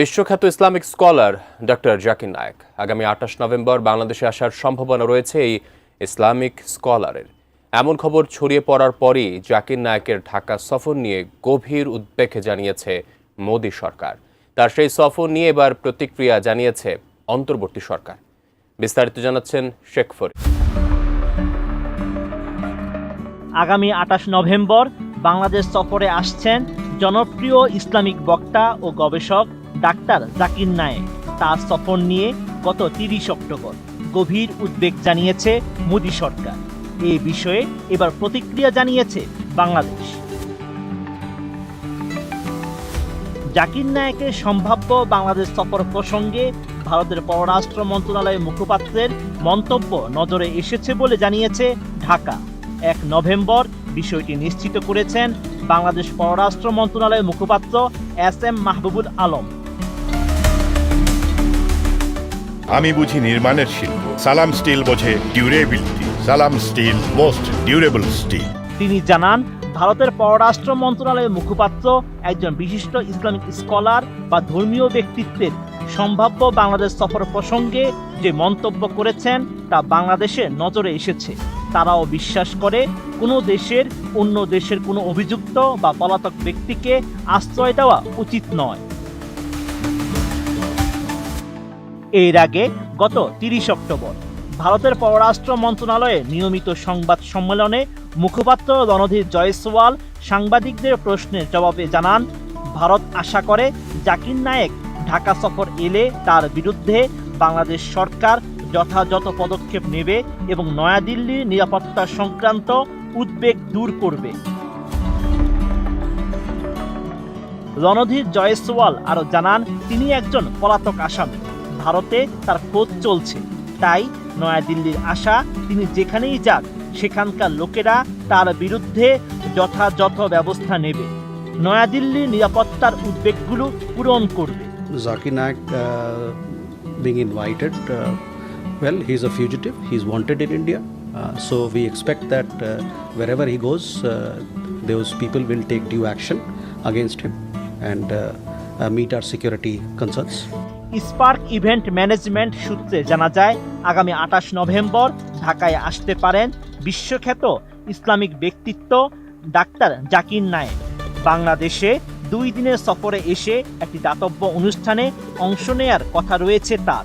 বিশ্বখ্যাত Islamic scholar doctor Zakir Naik আগামী 28 November বাংলাদেশে আসার সম্ভাবনা রয়েছে। এই ইসলামিক স্কলারের এমন খবর ছড়িয়ে পড়ার পরই জাকির নায়েকের ঢাকা সফর নিয়ে গভীর উদ্বেগ জানিয়েছে মোদি সরকার। তার সেই সফর নিয়ে এবার প্রতিক্রিয়া জানিয়েছে অন্তর্বর্তী সরকার। বিস্তারিত জানাচ্ছেন শেখ ফরিদ। আগামী 28 নভেম্বর বাংলাদেশ সফরে আসছেন জনপ্রিয় ইসলামিক বক্তা ও গবেষক ডাক্তার জাকির নায়েক। তার সফর নিয়ে গত 30 অক্টোবর গভীর উদ্বেগ জানিয়েছে মোদি সরকার। এই বিষয়ে এবার প্রতিক্রিয়া জানিয়েছে বাংলাদেশ। জাকির নায়েকের সম্ভাব্য বাংলাদেশ সফর প্রসঙ্গে ভারতের পররাষ্ট্র মন্ত্রণালয়ের মুখপাত্রের মন্তব্য নজরে এসেছে বলে জানিয়েছে ঢাকা। 1 নভেম্বর বিষয়টি নিশ্চিত করেছেন বাংলাদেশ পররাষ্ট্র মন্ত্রণালয়ের মুখপাত্র SM মাহবুবুল আলম। আমি বুঝি নির্মাণের শিল্প, সালাম স্টিল বোঝে ডিউরেবিলিটি। সালাম স্টিল মোস্ট ডিউরেবল স্টিল। তিনি জানান, ভারতের পররাষ্ট্র মন্ত্রণালয়ের মুখপাত্র একজন বিশিষ্ট ইসলামিক স্কলার বা ধর্মীয় ব্যক্তিত্বের সম্ভাব্য বাংলাদেশ সফর প্রসঙ্গে যে মন্তব্য করেছেন তা বাংলাদেশের নজরে এসেছে। তারাও বিশ্বাস করে কোনো দেশের অন্য দেশের কোনো অভিযুক্ত বা পলাতক ব্যক্তিকে আশ্রয় দেওয়া উচিত নয়। এর আগে গত 30 অক্টোবর ভারতের পররাষ্ট্র মন্ত্রণালয়ে নিয়মিত সংবাদ সম্মেলনে মুখপাত্র রণধীর জয়সওয়াল সাংবাদিকদের প্রশ্নের জবাবে জানান, ভারত আশা করে জাকির নায়েক ঢাকা সফর এলে তার বিরুদ্ধে বাংলাদেশ সরকার যথাযথ পদক্ষেপ নেবে এবং নয়াদিল্লির নিরাপত্তা সংক্রান্ত উদ্বেগ দূর করবে। রণধীর জয়সওয়াল আরও জানান, তিনি একজন পলাতক আসামি। ভারতে তার খোঁজ চলছে, তাই নয়াদিল্লির আশা তিনি যেখানেই যাক সেখানকার লোকেরা তার বিরুদ্ধে যথাযথ ব্যবস্থা নেবে, নয়াদিল্লির নিরাপত্তার উদ্বেগগুলো পূরণ করবে। Zakir Naik being invited, well, he's a fugitive, he's wanted in India, so we expect that wherever he goes, those people will take due action against him and meet our security concerns. Spark event management সূত্রে জানা যায়, আগামী 28 November ঢাকায় আসতে পারেন বিশ্বখ্যাত Islamic ব্যক্তিত্ব doctor Zakir Naik. বাংলাদেশে 2 দিনের সফরে এসে একটি দাতব্য অনুষ্ঠানে অংশ নেয়ার কথা রয়েছে তার।